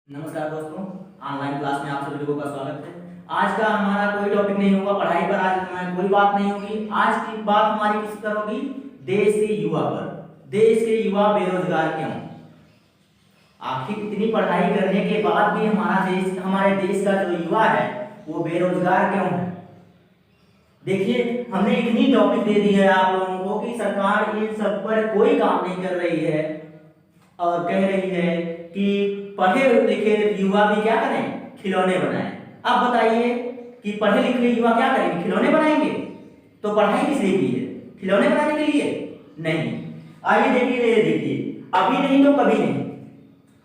नमस्कार दोस्तों, online class में आप सभी लोगों का स्वागत है। आज का हमारा कोई टॉपिक नहीं होगा पढ़ाई पर, आज हमारी कोई बात नहीं होगी। आज की बात हमारी किस पर होगी? देश के युवा पर। देश के युवा बेरोजगार क्यों? आखिर इतनी पढ़ाई करने के बाद भी हमारे देश का जो युवा है वो बेरोजगार क्यों है? देखिए, हमने इतनी टॉपिक दे दी है आप लोगों को कि सरकार इन सब पर कोई काम नहीं कर रही है और कह रही है कि पढ़े लिखे युवा भी क्या करें? खिलौने बनाएं। अब बताइए कि पढ़े लिखे युवा क्या करेंगे? खिलौने बनाएंगे? तो पढ़ाई किस लिए की है? खिलौने बनाने के लिए नहीं। आइए देखिए, अभी नहीं तो कभी नहीं।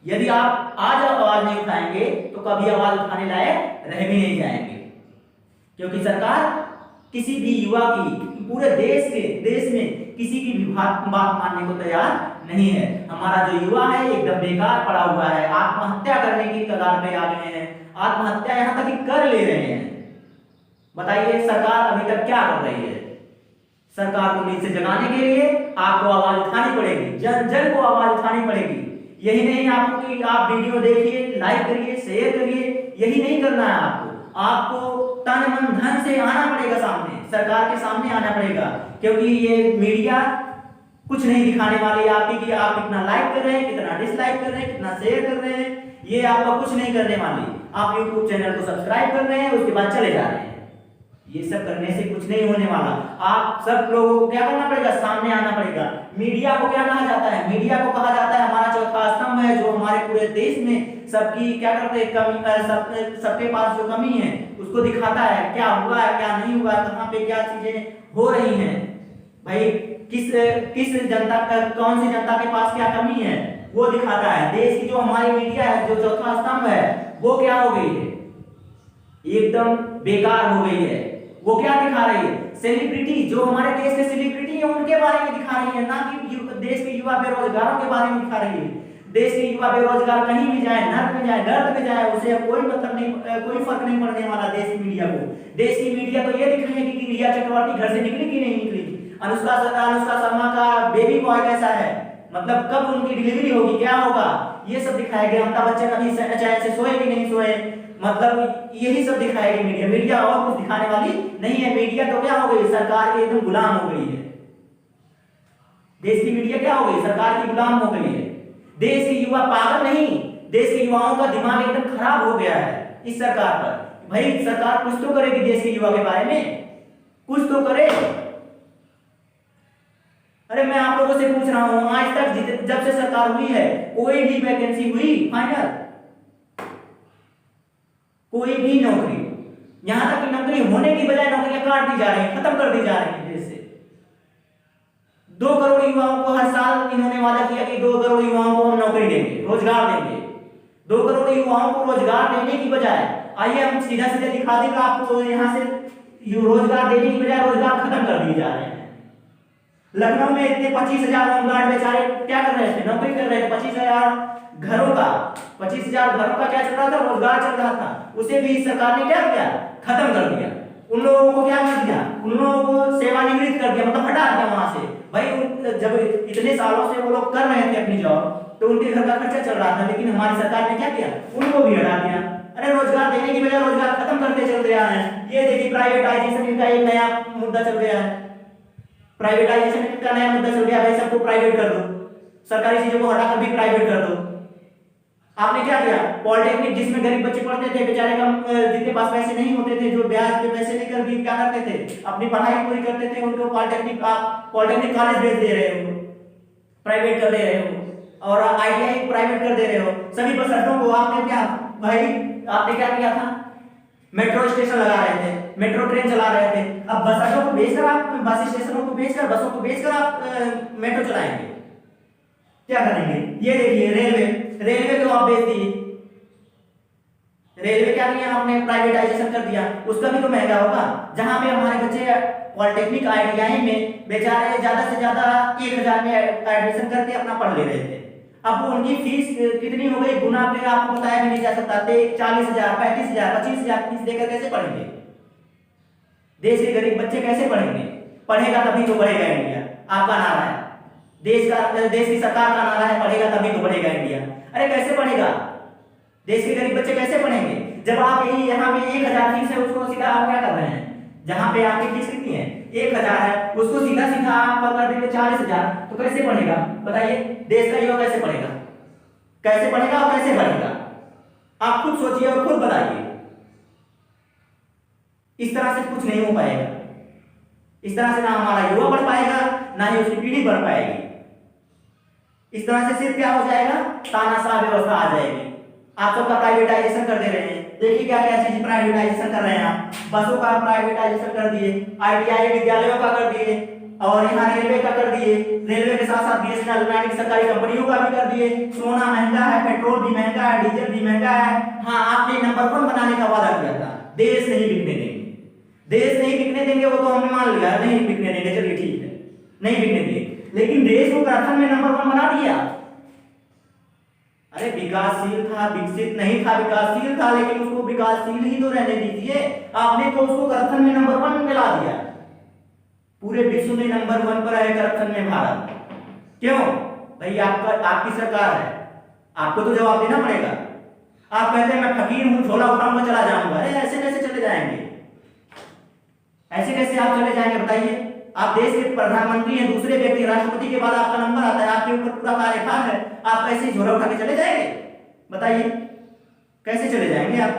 यदि आप आज आवाज नहीं उठाएंगे तो कभी आवाज उठाने लायक रह भी नहीं जाएंगे, क्योंकि सरकार किसी भी युवा की पूरे देश में किसी की भी बात मानने को तैयार नहीं है। हमारा जो युवा है एकदम बेकार पड़ा हुआ है, आत्महत्या करने की कगार पे आ गए हैं, आत्महत्या यहाँ तक कि कर ले रहे हैं। बताइए सरकार अभी तक क्या कर रही है? सरकार को नींद से जगाने के लिए आपको आवाज उठानी पड़ेगी, जन जन को आवाज उठानी पड़ेगी। यही नहीं आपको कि आप वीडियो देखिए, लाइक करिए, शेयर करिए, यही नहीं करना है आपको तन मन धन से आना पड़ेगा सामने, सरकार के सामने आना पड़ेगा, क्योंकि ये मीडिया कुछ नहीं दिखाने वाली आपकी कि आप कितना लाइक कर रहे हैं, कितना डिसलाइक कर रहे हैं, कितना शेयर कर रहे हैं, ये आपका कुछ नहीं करने वाली। आप YouTube चैनल को सब्सक्राइब कर रहे हैं, उसके बाद चले जा रहे हैं। ये सब करने से कुछ नहीं होने वाला। आप सब लोगों को क्या करना पड़ेगा? सामने आना पड़ेगा। मीडिया को क्या कहा जाता है? मीडिया को कहा जाता है हमारा चौथा स्तंभ है, जो हमारे पूरे देश में सबकी क्या करते हैं, कमी सबके पास जो कमी है उसको दिखाता है, क्या हुआ है, क्या नहीं हुआ, कहाँ पे क्या चीजें हो रही हैं। भाई किस जनता का, कौन सी जनता के पास क्या कमी है वो दिखाता है। देश की जो हमारी मीडिया है, जो चौथा स्तंभ है, वो क्या हो गई है? एकदम बेकार हो गई है। वो क्या दिखा रही है? सेलिब्रिटी, जो हमारे देश के सेलिब्रिटी है उनके बारे में दिखा रही है, ना कि देश के युवा बेरोजगारों के बारे में दिखा रही है। देश के युवा बेरोजगार कहीं भी जाए, नर्क में जाए, गर्त में जाए, उसे कोई मतलब नहीं, कोई फर्क नहीं पड़ने वाला देश की मीडिया को। देश की मीडिया तो ये दिखाएगी कि रिया चक्रवर्ती घर से निकली कि नहीं निकली, अनुष्का शर्मा का बेबी बॉय कैसा है, मतलब कब उनकी डिलीवरी होगी, क्या होगा, ये सब दिखाएगी। अमिताभ बच्चन अभी चैन से सोए कि नहीं सोए, मतलब यही सब दिखाएगी मीडिया। मीडिया और कुछ दिखाने वाली नहीं है। मीडिया तो क्या हो गई? सरकार के एकदम गुलाम हो गई है। देश की मीडिया क्या हो गई? सरकार की गुलाम हो गई है। देश के युवा पागल नहीं, देश के युवाओं का दिमाग एकदम खराब हो गया है इस सरकार पर। भाई सरकार कुछ तो करेगी देश के युवा के बारे में, कुछ तो करे। अरे मैं आप लोगों से पूछ रहा हूं, आज तक जब से सरकार हुई है कोई भी वैकेंसी हुई फाइनल? कोई भी नौकरी, यहां तक कि नौकरी होने की बजाय नौकरियां काट दी जा रही हैं, खत्म कर दी जा रही हैं देश से। 2 करोड़ युवाओं को हर साल इन्होंने वादा किया कि 2 करोड़ युवाओं को हम नौकरी देंगे, रोजगार देंगे। 2 करोड़ युवाओं को रोजगार देने की बजाय, आइए हम सीधा सीधा दिखा देंगे आपको, यहां से रोजगार देने की बजाय रोजगार खत्म कर दिए जा रहे हैं। लखनऊ में इतने 25,000 होमगार्ड बेचारे क्या कर रहे थे? नौकरी कर रहे थे। 25,000 घरों का, 25,000 घरों का क्या चल रहा था? रोजगार चल रहा था। उसे भी सरकार ने क्या किया? खत्म कर दिया। उन लोगों को क्या कर दिया? उन लोगों को सेवानिवृत्त कर दिया, मतलब हटा दिया वहां से। भाई जब इतने सालों से वो लोग कर रहे थे अपनी जॉब, तो उनके घर का खर्चा चल रहा था, लेकिन हमारी सरकार ने क्या किया? उनको भी हटा दिया। अरे रोजगार देने की बजाय रोजगार खत्म करते चल रहे हैं। ये देखिए प्राइवेटाइजेशन का एक नया मुद्दा चल गया है। प्राइवेटाइजेशन का नया मुद्दा चल गया, भाई सबको प्राइवेट कर दो, सरकारी चीजों को हटाकर भी प्राइवेट कर दो। आपने क्या किया? पॉलिटेक्निक जिसमें गरीब बच्चे पढ़ते थे बेचारे, कम जिनके पास पैसे नहीं होते थे, जो ब्याज पे पैसे लेकर भी क्या करते थे? अपनी पढ़ाई पूरी करते थे, उनको पॉलिटेक्निक कॉलेज भेज दे रहे हो, प्राइवेट कर दे रहे हो, और ITI प्राइवेट कर दे रहे हो। सभी बस अड्डों को आपने क्या, भाई आपने क्या किया था? मेट्रो स्टेशन लगा रहे थे, मेट्रो ट्रेन चला रहे थे। अब बस अड्डों को बेचकर, आप बस स्टेशनों को बेचकर, बसों को बेचकर आप मेट्रो चलाएंगे, क्या करेंगे? ये देखिए रेलवे को आप बेच दिए। रेलवे क्या किया आपने? प्राइवेटाइजेशन कर दिया। उसका भी तो महंगा होगा। जहां पे हमारे बच्चे पॉलिटेक्निक ITI में बेचारे ज्यादा से ज्यादा 1,000 में एडमिशन करके अपना पढ़ ले रहे थे, अब उनकी फीस कितनी हो गई? गुना पे आपको बताया भी नहीं जा सकता। 40,000, 35,000, 25,000 फीस देकर कैसे पढ़ेंगे? देश के गरीब बच्चे कैसे पढ़ेंगे? पढ़ेगा तभी तो बढ़ेगा इंडिया, आपका नारा है। देश की सरकार का नारा है, पढ़ेगा तभी तो बढ़ेगा इंडिया। अरे कैसे बढ़ेगा? देश के गरीब बच्चे कैसे पढ़ेंगे जब आप यही यहाँ पे 1000 फीस है उसको सीधा आप क्या कर रहे हैं, जहाँ पे आपकी फीस कितनी है 1000 है उसको सीधा सीधा आप कर देंगे 40,000, तो कैसे पढ़ेगा बताइए, देश का युवा कैसे पढ़ेगा, कैसे पढ़ेगा और कैसे बढ़ेगा, आप खुद सोचिए और खुद बताइए। इस तरह से कुछ नहीं हो पाएगा, इस तरह से ना हमारा युवा बढ़ पाएगा ना ही उसकी पीढ़ी बढ़ पाएगी। इस तरह से सिर्फ क्या हो जाएगा, तानाशाह व्यवस्था आ जाएगी। आप सबका प्राइवेटाइजेशन कर दे रहे हैं, देखिए क्या क्या चीज प्राइवेटाइजेशन कर रहे हैं आप, बसों का प्राइवेटाइजेशन कर दिए, ITI विद्यालयों का कर दिए, और यहाँ रेलवे का कर दिए, रेलवे के साथ साथ BSNL नामक सरकारी कंपनियों का भी कर दिए। सोना महंगा है, पेट्रोल भी महंगा है, डीजल भी महंगा है। हाँ, आपने नंबर 1 बनाने का वादा किया था, देश नहीं बिकने देंगे, देश नहीं बिकने देंगे, वो तो हमने मान लिया नहीं बिकने देंगे, चलिए ठीक है नहीं बिकने देंगे, लेकिन देश को करथन में नंबर 1 बना दिया। अरे विकासशील था, विकसित नहीं था, विकासशील था, लेकिन उसको विकासशील ही तो रहने दीजिए। आपने तो उसको करप्शन में नंबर 1 में ला दिया, पूरे विश्व में नंबर 1 पर है करप्शन में भारत। क्यों भाई, आपकी सरकार है, आपको तो जवाब देना पड़ेगा। आप कहते हैं मैं फकीर हूं, झोला उठाऊंगा चला जाऊंगा, अरे ऐसे कैसे चले जाएंगे, ऐसे कैसे आप चले जाएंगे बताइए। आप देश के प्रधानमंत्री हैं, दूसरे व्यक्ति राष्ट्रपति के बाद आपका नंबर आता है, आपके ऊपर पूरा कार्यभार है, आप कैसे झोला उठा के चले जाएंगे बताइए, कैसे चले जाएंगे आप।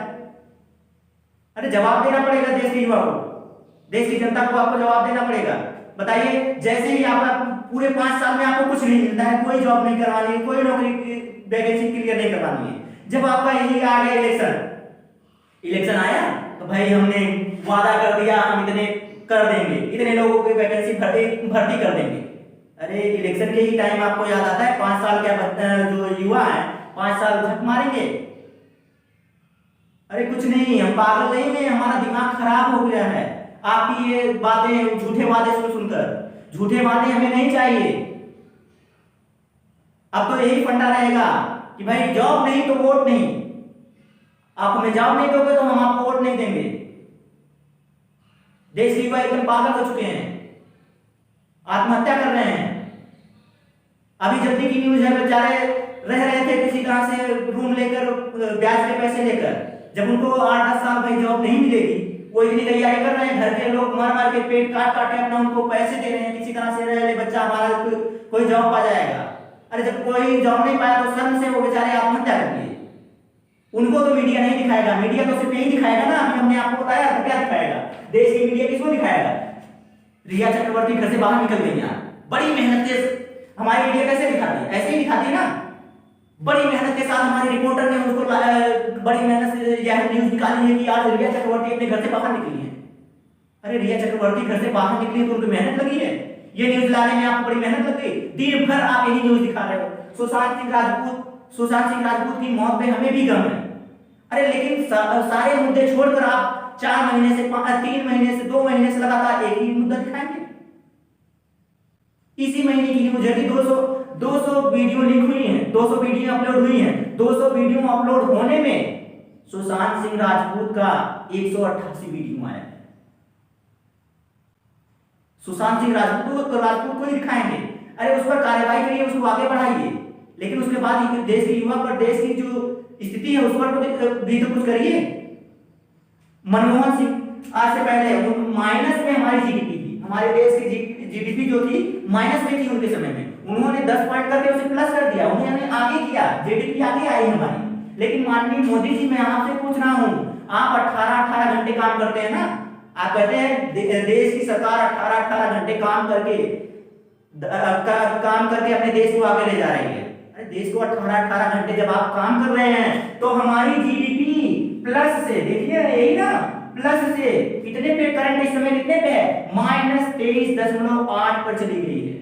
अरे जवाब देना पड़ेगा देश के युवा को, देश की जनता को आपको जवाब देना पड़ेगा। बताइए, जैसे ही आप पूरे 5 साल में आपको कुछ नहीं मिलता है, कोई जॉब नहीं करवानी है, कोई नौकरी की वैकेंसी क्लियर नहीं करवानी है, जब आपका यही आ गया इलेक्शन आया तो भाई हमने वादा कर दिया हम इतने कर देंगे, इतने लोगों की वैकेंसी भर्ती कर देंगे। अरे इलेक्शन के ही टाइम आपको याद आता है 5 साल क्या जो युवा है 5 साल झक मारेंगे। अरे कुछ नहीं, हम पागल नहीं है, हमारा दिमाग खराब हो गया है आपकी ये बातें, झूठे वादे सुनकर। झूठे वादे हमें नहीं चाहिए। अब तो यही फंडा रहेगा कि भाई जॉब नहीं तो वोट नहीं, आप हमें जॉब नहीं दोगे तो हम आपको वोट नहीं देंगे। देश के युवा एकदम पागल हो चुके हैं, आत्महत्या कर रहे हैं। अभी जल्दी की न्यूज है, बेचारे रह रहे थे किसी तरह से रूम लेकर, ब्याज के पैसे लेकर, जब उनको 8-10 साल भाई जॉब नहीं मिलेगी, वो इतनी तैयारी कर रहे हैं, घर के लोग मार मार के पेट काट काट के अपना उनको पैसे दे रहे हैं, किसी तरह से रह ले बच्चा हमारा कोई जॉब पा जाएगा। अरे जब कोई जॉब नहीं पाया तो शर्म से वो बेचारे आत्महत्या कर दिए। उनको तो मीडिया नहीं दिखाएगा, मीडिया तो सिर्फ यही दिखाएगा ना, अभी हमने आपको बताया तो क्या दिखाएगा, देश की मीडिया किसको दिखाएगा। रिया चक्रवर्ती घर से बाहर निकल गई यार, बड़ी मेहनत से हमारी मीडिया कैसे दिखाती है, ऐसे ही दिखाती है ना, बड़ी मेहनत के साथ हमारे रिपोर्टर ने उसको बड़ी मेहनत से यह न्यूज निकाली है कि आज रिया चक्रवर्ती अपने घर से बाहर निकली है। अरे रिया चक्रवर्ती घर से बाहर निकली तो उनको मेहनत लगी है, ये न्यूज लाने में आपको बड़ी मेहनत लग गई, दिन भर आप यही न्यूज दिखा रहे हो। सुशांत सिंह राजपूत की मौत पे हमें भी गम है। अरे लेकिन सारे मुद्दे छोड़कर आप 4 महीने से 3 महीने से 2 महीने से लगातार एक ही मुद्दा दिखाएंगे। इसी महीने की न्यूज है कि 200 वीडियो लीक हुई हैं, 200 वीडियो अपलोड हुई हैं, 200 वीडियो अपलोड होने में सुशांत सिंह राजपूत का 188 वीडियो आया है। सुशांत सिंह राजपूत को ही दिखाएंगे, अरे उस पर कार्रवाई करिए, उसको आगे बढ़ाइए, लेकिन उसके बाद देश के युवा पर, देश की जो स्थिति है उस पर भी तो कुछ करिए। मनमोहन सिंह आज से पहले माइनस में हमारी जीडीपी थी, हमारे देश की जीडीपी जो थी माइनस में थी उनके समय में, उन्होंने 10 पॉइंट करके उसे प्लस कर दिया, उन्होंने आगे किया, जीडीपी आगे आई हमारी। लेकिन माननीय मोदी जी, मैं आपसे पूछ रहा हूं, आप 18 घंटे काम करते हैं ना, आप कहते हैं देश की सरकार 18 घंटे काम करके अपने देश को आगे ले जा रही है। अरे देश को 18 घंटे जब आप काम कर रहे हैं तो हमारी जीडीपी प्लस से, देखिए यही ना, प्लस से कितने पे, करंट इस समय कितने पे है, -23.8 पर चली गई है।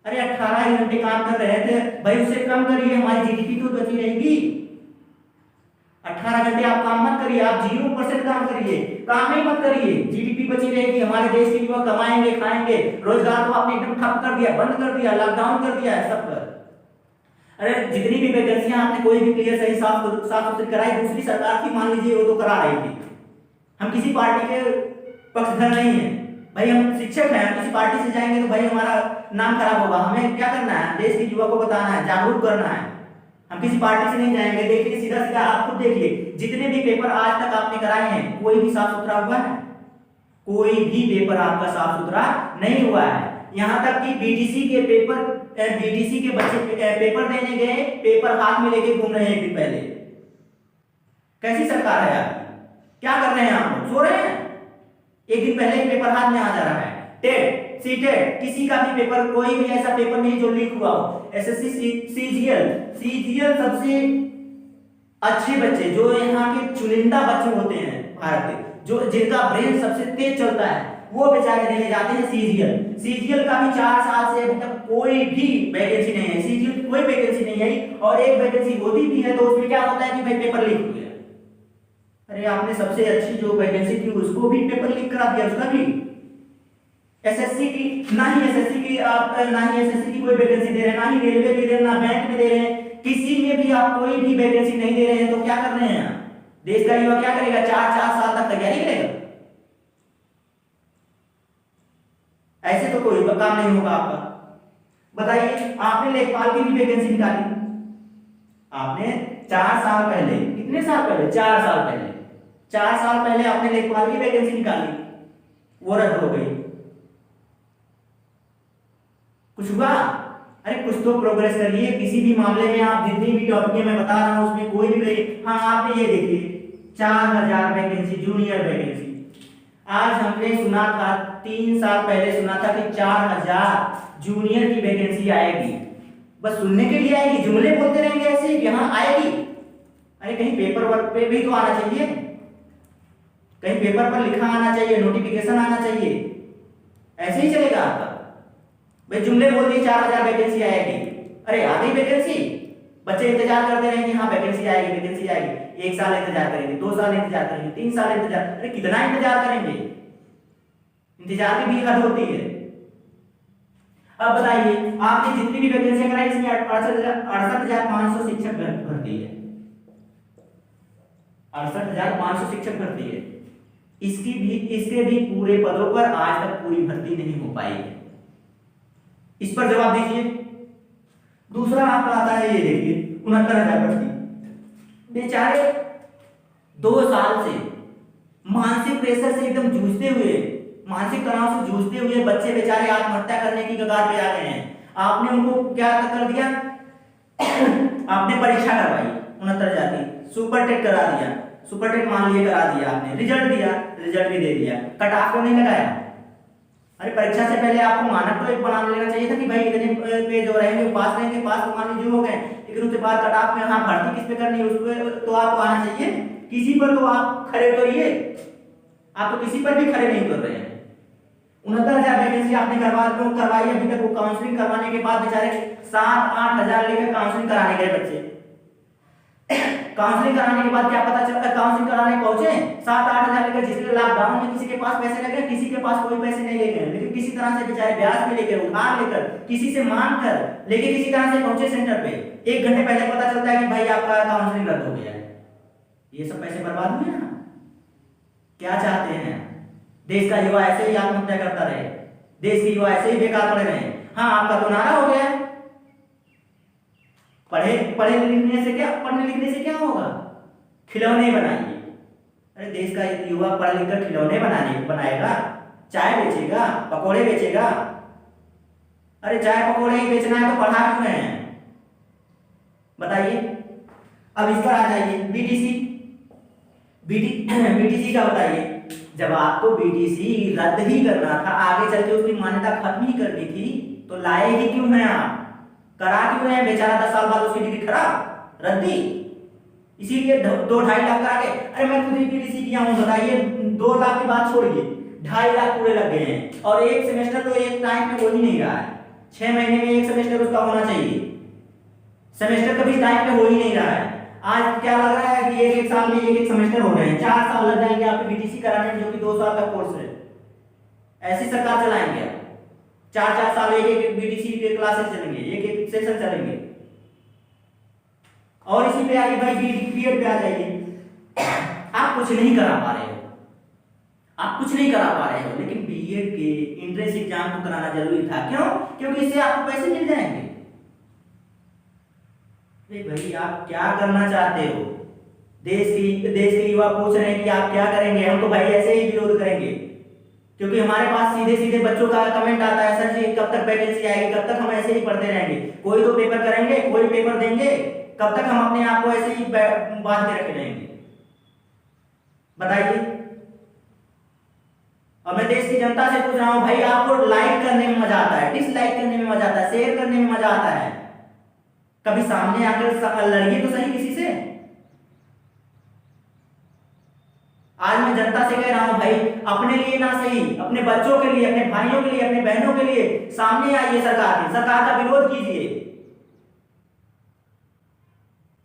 अरे 18 घंटे काम कर रहे थे भाई, उससे कम करिए, हमारी जीडीपी तो बची रहेगी। 18 घंटे आप काम मत करिए, आप 0% काम करिए, काम ही मत करिए, जीडीपी बची रहेगी, हमारे देश के युवा कमाएंगे, खाएंगे। रोजगार को आपने एकदम ठप कर दिया, बंद कर दिया, लॉकडाउन कर दिया है सब पर। अरे जितनी भी वैकेंसियां आपने कोई भी क्लियर सही साफ सुथरी कराई, दूसरी सरकार थी मान लीजिए, वो तो करा रही थी। हम किसी पार्टी के पक्षधर नहीं है भाई, हम शिक्षक हैं, हम किसी पार्टी से जाएंगे तो भाई हमारा नाम खराब होगा। हमें क्या करना है, देश के युवा को बताना है, जागरूक करना है, हम किसी पार्टी से नहीं जाएंगे। देखिए सीधा सीधा आप खुद देखिए, जितने भी पेपर आज तक आपने कराए हैं कोई भी साफ सुथरा हुआ है? कोई भी पेपर आपका साफ सुथरा नहीं हुआ है। यहां तक कि बीटीसी के बच्चे पेपर देने गए, पेपर हाथ में लेके घूम रहे हैं एक दिन पहले। कैसी सरकार है आपकी? क्या कर रहे हैं आप लोग? सो रहे हैं? एक दिन पहले ही पेपर हाथ में आ जा रहा है। टेट, सीटेट, किसी का भी पेपर, कोई भी ऐसा पेपर नहीं जो लीक हुआ हो। एसएससी, सीजीएल सबसे अच्छे बच्चे, जो यहाँ के चुनिंदा बच्चे होते हैं भारत के, जो जिनका ब्रेन सबसे तेज चलता है, वो बेचारे देने जाते हैं सीजीएल का भी 4 साल से अभी तक कोई भी वैकेंसी नहीं है। सीजीएल कोई वैकेंसी नहीं आई, और एक वैकेंसी होती भी है तो उसमें क्या होता है कि भाई पेपर लीक हो गया। अरे आपने सबसे अच्छी जो वैकेंसी थी उसको भी पेपर लीक करा दिया, उसका भी। एसएससी की ना ही एसएससी की कोई वैकेंसी दे रहे हैं, ना ही रेलवे की दे रहे हैं, ना बैंक में दे रहे हैं, किसी में भी आप कोई भी वैकेंसी नहीं दे रहे हैं। तो क्या कर रहे हैं? देश का युवा क्या करेगा? 4 साल तक तैयारी करेगा? ऐसे तो कोई काम नहीं होगा आपका। बताइए, आपने लेखपाल की भी वैकेंसी निकाली, आपने 4 साल पहले, कितने साल पहले? 4 साल पहले, 4 साल पहले आपने लेखपाल की वैकेंसी निकाली, वो रद्द हो गई। कुछ हुआ? अरे कुछ तो प्रोग्रेस करिए किसी भी मामले में। आप जितनी भी टॉपिक मैं बता रहा हूं उसमें कोई भी करिए। हाँ, आपने ये देखिए 4000 वैकेंसी, जूनियर वैकेंसी। आज हमने सुना था, 3 साल पहले सुना था कि 4000 जूनियर की वैकेंसी आएगी। बस सुनने के लिए आएगी, जुमले बोलते रहेंगे ऐसे कि हाँ आएगी। अरे कहीं पेपर वर्क पे भी तो आना चाहिए, कहीं पेपर पर लिखा आना चाहिए, नोटिफिकेशन आना चाहिए। ऐसे ही चलेगा आपका? भाई जुमले बोल दिए 4000 वैकेंसी आएगी, अरे आ गई वैकेंसी, बच्चे इंतजार करते रहेंगे, हाँ वैकेंसी आएगी, वैकेंसी आएगी। 1 साल इंतजार करेंगे, 2 साल इंतजार करेंगे, 3 साल इंतजार, अरे कितना इंतजार करेंगे? इंतजार की भी हद होती है। अब बताइए, आपने जितनी भी वैकेंसी कराई इसमें 68,500 शिक्षक भर्ती है, 68,500 शिक्षक भर्ती है। इसके भी पूरे पदों पर आज तक पूरी भर्ती नहीं हो पाई है। इस पर जवाब दीजिए। दूसरा आपका आता है, ये देखिए 69,000 भर्ती। बेचारे 2 साल से मानसिक प्रेशर से एकदम जूझते हुए, मानसिक तनाव से जूझते हुए बच्चे बेचारे आत्महत्या करने की कगार पे आ गए हैं। आपने उनको क्या कर दिया? आपने परीक्षा करवाई 69,000 की, सुपर टेट करा दिया, सुपर टेट मान लिए करा दिया आपने, रिजल्ट दिया, रिजल्ट भी दे दिया, कट ऑफ को नहीं लगाया। अरे परीक्षा से पहले आपको मानक तो एक बना लेना चाहिए था कि भाई इतने पे जो रहेंगे पास रहेंगे, पास तो मान लीजिए हो गए, लेकिन उसके बाद कट ऑफ में हाँ भर्ती किस पे करनी है उस पे तो आपको आना चाहिए। किसी पर तो आप खड़े उतरिए, आप तो किसी पर भी खड़े नहीं उतर रहे हैं। 69,000 वैकेंसी आपने करवाई, अभी तक वो काउंसलिंग करवाने के बाद बेचारे 7-8 हजार लेकर काउंसलिंग कराने गए बच्चे। काउंसलिंग कराने के बाद क्या पता चलता? काउंसलिंग कराने पहुंचे 7-8 हजार लेकर, जिसके लॉकडाउन में किसी के पास पैसे लगे, किसी के पास कोई पैसे नहीं लेके, लेकिन किसी तरह से बेचारे ब्याज पे लेकर, उधार लेकर, किसी से मांग कर लेके किसी तरह से पहुंचे सेंटर पे। 1 घंटे पहले पता चलता है कि भाई आपका काउंसलिंग रद्द हो गया है। ये सब पैसे बर्बाद हुए ना। क्या चाहते हैं? देश का युवा ऐसे ही आत्महत्या करता रहे, देश के युवा ऐसे ही बेकार पड़े रहे। हाँ, आपका तो नारा हो गया, पढ़ने लिखने से क्या होगा? खिलौने बनाइए। अरे देश का युवा पढ़ लिख कर खिलौने बनाएगा, चाय बेचेगा, पकोड़े बेचेगा? अरे चाय पकोड़े ही बेचना है तो पढ़ा क्यों रहे हैं? बताइए। अब इस पर आ जाइए, बीटीसी का बताइए। जब आपको बीटीसी रद्द ही करना था, आगे चल के उसकी मान्यता खत्म ही करनी थी, तो लाए ही क्यों हैं आप? करा क्यों है? बेचारा 10 साल बाद उसकी डिग्री खराब, रद्दी, इसीलिए 2-2.5 लाख करा के। अरे मैं खुद ही बीटीसी किया हूं, बताइए 2 लाख की बात छोड़िए, 2.5 लाख पूरे लग गए हैं। और एक सेमेस्टर तो एक टाइम पे हो ही नहीं रहा है, 6 महीने में एक सेमेस्टर उसका होना चाहिए, सेमेस्टर कभी टाइम पे हो ही नहीं रहा है। आज क्या लग रहा है कि एक साल में एक सेमेस्टर हो रहे हैं, 4 साल लग जाएंगे आपको बीटीसी कराने में, जो कि 2 साल का कोर्स है। ऐसी सरकार चलाएंगे आप? 4-4 साल एक बीटीसी के क्लासेस चलेंगे, एक सेशन चलेंगे। और इसी पे आइए भाई, बीएड पे आ जाइए। आप कुछ नहीं करा पा रहे हो, आप कुछ नहीं करा पा रहे हो, लेकिन बीएड के एंट्रेंस एग्जाम को कराना जरूरी था। क्यों? क्योंकि इससे आपको पैसे मिल जाएंगे। अरे भाई आप क्या करना चाहते हो? देश के युवा पूछ रहे हैं कि आप क्या करेंगे। हम तो भाई ऐसे ही विरोध करेंगे, क्योंकि हमारे पास सीधे सीधे बच्चों का कमेंट आता है, सर जी कब तक वैकेंसी आएगी, कब तक हम ऐसे ही पढ़ते रहेंगे। कोई तो पेपर करेंगे, कोई पेपर देंगे, कब तक हम अपने आप को ऐसे ही बांध के रखे रहेंगे, बताइए। और मैं देश की जनता से पूछ रहा हूं, भाई आपको लाइक करने में मजा आता है, डिसलाइक करने में मजा आता है, शेयर करने में मजा आता है, कभी सामने आकर लड़िए तो सही किसी से। आज मैं जनता से कह रहा हूं, भाई अपने लिए ना सही, अपने बच्चों के लिए, अपने भाइयों के लिए, अपने बहनों के लिए सामने आइए, सरकार का विरोध कीजिए।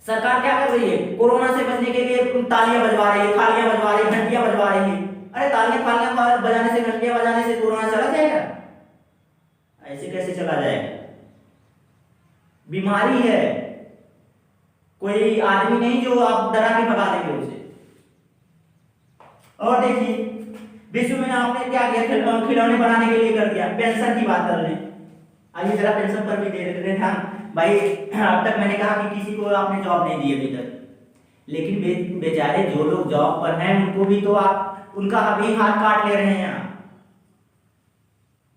सरकार क्या कर रही है? कोरोना से बचने के लिए तालियां बजवा रही है, थालियां बजवा रही है, घंटियां बजवा रही है। अरे तालियां बजाने से, घंटियां बजाने से कोरोना चला जाएगा? ऐसे कैसे चला जाएगा? बीमारी है, कोई आदमी नहीं जो आप डरा के भगा देंगे उसे। और देखिए विश्व में आपने क्या किया, खिलौने बनाने के लिए कर दिया। पेंशन की बात कर लें, आइए जरा पेंशन पर भी दे रहे ध्यान। भाई अब तक मैंने कहा कि किसी को आपने जॉब नहीं दी अभी तक, लेकिन बेचारे जो लोग जॉब पर हैं उनको भी तो आप उनका अभी हाथ काट ले रहे हैं आप।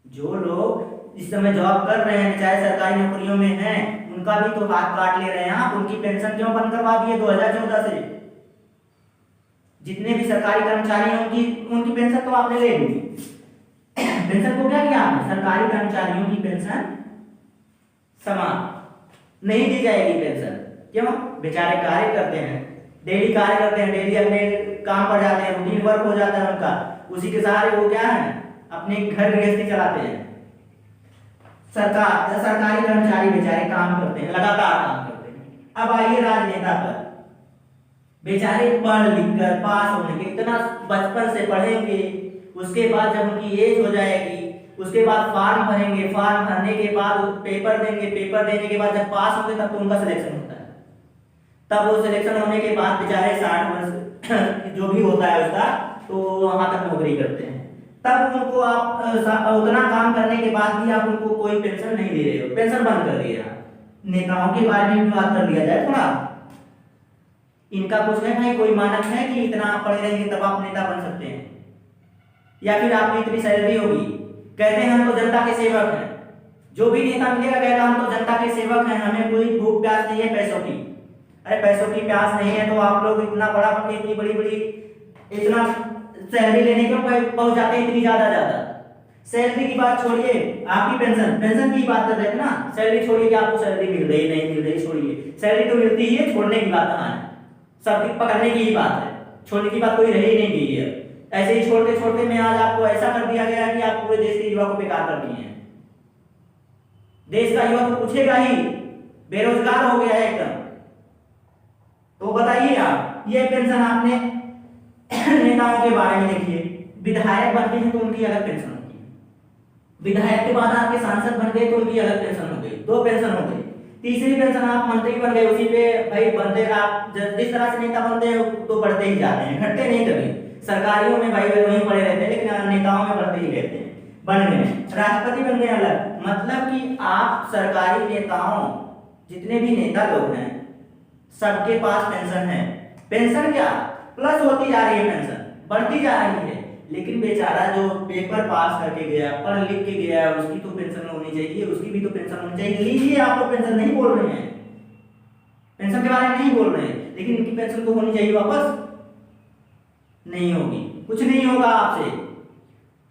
जो लोग इस समय जॉब कर रहे हैं, चाहे सरकारी नौकरियों में हैं, उनका भी तो हाथ काट ले रहे हैं आप। उनकी पेंशन क्यों बंद करवा दिए 2014 से? जितने भी सरकारी कर्मचारी हैं उनकी पेंशन तो आपने ले ली। पेंशन को क्या किया आपने? सरकारी कर्मचारियों की पेंशन समाप्त, नहीं दी जाएगी पेंशन। क्यों? बेचारे कार्य करते हैं, डेली कार्य करते हैं, डेली अपने काम पर जाते हैं, रूटीन वर्क हो जाता है उनका, उसी के सहारे वो क्या है, अपने घर गृहस्थी चलाते हैं। सरकारी कर्मचारी बेचारे काम करते हैं, लगातार काम करते हैं। अब आइए राजनेता पर। बेचारे पढ़ लिख कर पास होने के, इतना बचपन से पढ़ेंगे, उसके बाद जब उनकी एज हो जाएगी, उसके बाद फॉर्म भरेंगे, फॉर्म भरने के बाद पेपर देंगे, पेपर देने के बाद जब पास होंगे तब तो उनका सिलेक्शन होता है। तब वो सिलेक्शन होने के बाद बेचारे 60 वर्ष जो भी होता है उसका, तो वहां तक नौकरी करते हैं। तब उनको आप उतना काम करने के बाद भी आप उनको कोई पेंशन नहीं दे रहे हो, पेंशन बंद कर दिया। नेताओं के बारे में भी बात कर लिया जाए थोड़ा। इनका कुछ है भाई, कोई मानक है कि इतना आप पढ़े रहेंगे तब आप नेता बन सकते हैं, या फिर आपकी इतनी सैलरी होगी? कहते हैं हम तो जनता के सेवक हैं, जो भी नेता मिलेगा कहेगा हम तो जनता के सेवक हैं, हमें कोई भूख प्यास नहीं है पैसों की। अरे पैसों की प्यास नहीं है तो आप लोग इतना बड़ा इतनी बड़ी बड़ी इतना सैलरी लेने क्यों पहुंच जाते हैं, इतनी ज्यादा? सैलरी की बात छोड़िए, आपकी पेंशन की बात कर रहे थे ना। सैलरी छोड़िए कि आपको सैलरी मिल रही नहीं मिल रही, छोड़िए, सैलरी तो मिलती ही है, छोड़ने की बात कहाँ है? सबकी पकड़ने की ही बात है, छोड़ने की बात कोई रह ही नहीं गई है। ऐसे ही छोड़ते छोड़ते में आज आपको ऐसा कर दिया गया है कि आप पूरे देश के युवा को बेकार कर दिए हैं। देश का युवा तो पूछेगा ही, बेरोजगार हो गया है एकदम। तो बताइए आप, ये पेंशन आपने नेताओं के बारे में देखिए, विधायक बनते हैं तो उनकी अलग पेंशन होती है, विधायक के बाद आपके सांसद बन गए तो उनकी अलग पेंशन हो गई, 2 पेंशन हो गई। तीसरी पेंशन आप मंत्री बन गए, उसी पे भाई बनते आप जिस तरह से नेता बनते हैं तो बढ़ते ही जाते हैं, घटते नहीं कभी। सरकारियों में भाई वहीं पड़े रहते हैं, लेकिन नेताओं में बढ़ते ही रहते हैं। बन गए राष्ट्रपति, बन गए अलग। मतलब कि आप सरकारी नेताओं, जितने भी नेता लोग हैं, सबके पास पेंशन है। पेंशन क्या प्लस होती जा रही है, पेंशन बढ़ती जा रही है। लेकिन बेचारा जो पेपर पास करके गया, पढ़ लिख के गया, उसकी तो पेंशन होनी चाहिए, उसकी भी तो पेंशन होनी चाहिए। लीजिए, आप तो पेंशन नहीं बोल रहे हैं, पेंशन के बारे में नहीं बोल रहे हैं, लेकिन उनकी पेंशन तो होनी चाहिए, वापस नहीं होगी, कुछ नहीं होगा आपसे।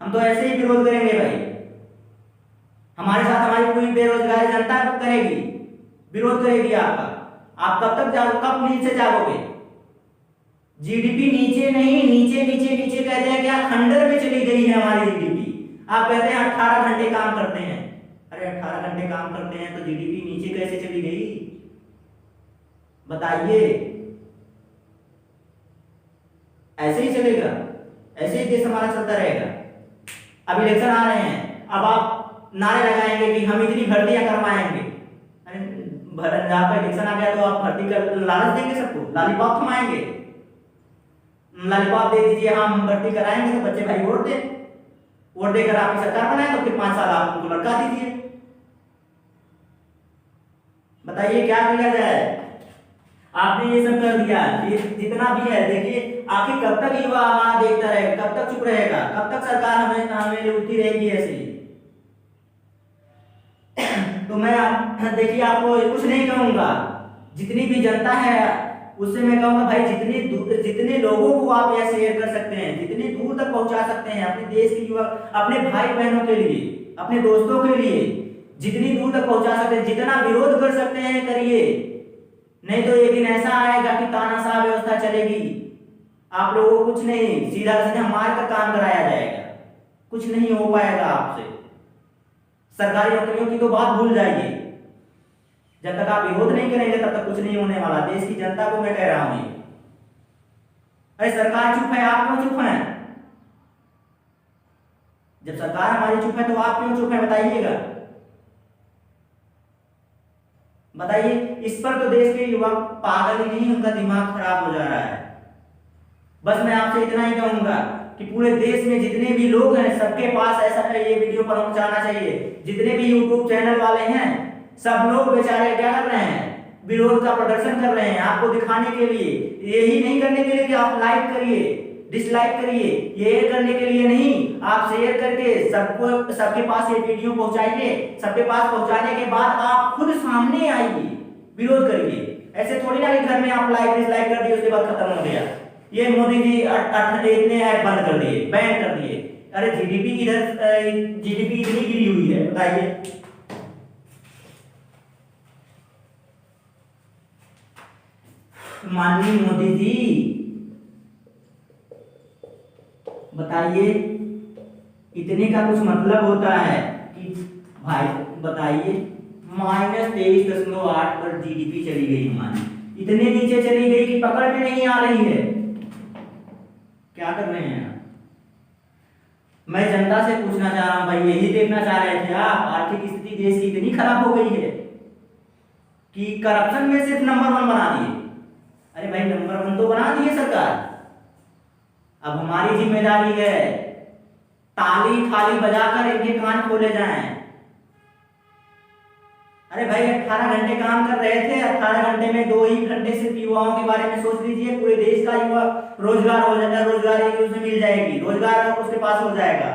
हम तो ऐसे ही विरोध करेंगे भाई, हमारे साथ हमारी पूरी बेरोजगारी जनता करेगी, विरोध करेगी आपका। आप कब तक जागो, कब नींद से जागोगे? जीडीपी नीचे नहीं, नीचे नीचे नीचे कहते हैं क्या, खंडर में चली गई है हमारी जीडीपी। आप कहते हैं 18 घंटे काम करते हैं, अरे 18 घंटे काम करते हैं तो जीडीपी नीचे कैसे चली गई, बताइए। ऐसे ही चलेगा, ऐसे ही देश हमारा चलता रहेगा। अब इलेक्शन आ रहे हैं, अब आप नारे लगाएंगे कि हम इतनी भर्तियां करवाएंगे। अरे जहां पर इलेक्शन आ गया तो आप भर्ती कर लालच देंगे सबको, लॉलीपॉप थमाएंगे, लॉलीपॉप दे दीजिए, हम भर्ती कराएंगे तो बच्चे भाई वोट दे, वोट देकर आपकी सरकार बनाए तो फिर 5 साल आप उनको लटका दीजिए। बताइए क्या किया जाए। आपने ये सब कर दिया, ये जितना भी है देखिए, आखिर कब तक युवा हमारा देखता रहेगा, कब तक चुप रहेगा, कब तक सरकार हमें हमें लूटती रहेगी ऐसे ही। तो मैं देखिए आपको कुछ नहीं कहूंगा, जितनी भी जनता है उससे मैं कहूंगा भाई जितने लोगों को आप यह शेयर कर सकते हैं, जितनी दूर तक पहुंचा सकते हैं अपने देश के युवा, अपने भाई बहनों के लिए, अपने दोस्तों के लिए, जितनी दूर तक पहुंचा सकते हैं, जितना विरोध कर सकते हैं करिए। नहीं तो एक दिन ऐसा आएगा कि तानाशाह व्यवस्था चलेगी, आप लोगों को कुछ नहीं, सीधा सीधा मार कर काम कराया जाएगा, कुछ नहीं हो पाएगा आपसे। सरकारी नौकरियों की तो बात भूल जाइए, जब तक आप विरोध नहीं करेंगे तब तक कुछ नहीं होने वाला। देश की जनता को मैं कह रहा हूं ये। अरे सरकार चुप है, आप क्यों चुप हैं? जब सरकार हमारी चुप है तो आप क्यों चुप हैं, बताइएगा, बताइए। इस पर तो देश के युवा पागल ही नहीं, उनका दिमाग खराब हो जा रहा है। बस मैं आपसे इतना ही कहूंगा कि पूरे देश में जितने भी लोग हैं सबके पास ऐसा ये वीडियो पर पहुंचाना चाहिए। जितने भी यूट्यूब चैनल वाले हैं सब लोग बेचारे क्या कर रहे हैं, विरोध का प्रदर्शन कर रहे हैं आपको दिखाने के लिए। यही नहीं करने के लिए कि आप लाइक करिए, डिसलाइक करिए, ये करने के लिए नहीं, आप शेयर करके सबको, सबके पास ये वीडियो पहुंचाइए। सबके पास पहुंचाने के बाद आप खुद सामने आइए, विरोध करिए। ऐसे थोड़ी ना कि घर में आप लाइक डिसलाइक कर दिए उसके बाद खत्म हो गया। ये मोदी जी इतने ऐप बंद कर दिए, बैन कर दिए। अरे जीडीपी इतनी गिरी हुई है, बताइए। माननीय मोदी जी बताइए, इतने का कुछ मतलब होता है कि भाई बताइए, -23.8 पर जीडीपी चली गई हमारी, इतने नीचे चली गई कि पकड़ में नहीं आ रही है। क्या कर रहे हैं? मैं जनता से पूछना चाह रहा हूं भाई, यही देखना चाह रहे थे आप? आर्थिक स्थिति देश की इतनी खराब हो गई है कि करप्शन में सिर्फ नंबर 1 बना दिए। अरे भाई नंबर 1 तो बना दिए सरकार, अब हमारी जिम्मेदारी है ताली थाली बजाकर इनके कान खोले जाएं। अरे भाई 18 घंटे काम कर रहे थे, 18 घंटे में 2 ही घंटे सिर्फ युवाओं के बारे में सोच लीजिए। पूरे देश का युवा रोजगार हो जाएगा, रोजगारी उसे मिल जाएगी, रोजगार उसके पास हो जाएगा।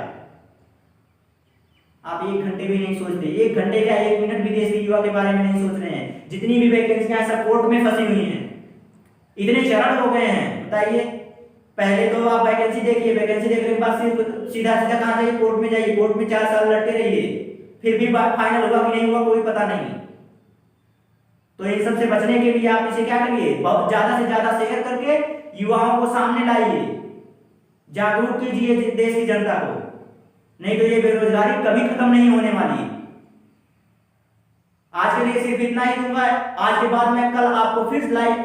आप 1 घंटे भी नहीं सोचते, 1 घंटे क्या 1 मिनट भी देश के युवा के बारे में नहीं सोच रहे हैं। जितनी भी वैकेंसियां सब कोर्ट में फंसी हुई हैं, इतने चरण हो गए हैं, बताइए। पहले तो आप वैकेंसी देखिए, वैकेंसी देखने के बाद सिर्फ सीधा सीधा कहां जाइए, कोर्ट में जाइए, कोर्ट में 4 साल लड़ते रहिए, फिर भी बात फाइनल होगा कि नहीं हुआ कोई पता नहीं। तो इन सब से बचने के लिए आप इसे क्या करिए, बहुत ज्यादा से ज्यादा शेयर करके युवाओं को सामने लाइए, जागरूक कीजिए देश की जनता को। नहीं तो ये बेरोजगारी कभी खत्म नहीं होने वाली। आज के लिए सिर्फ इतना ही दूंगा, आज के बाद मैं कल आपको फिर लाइव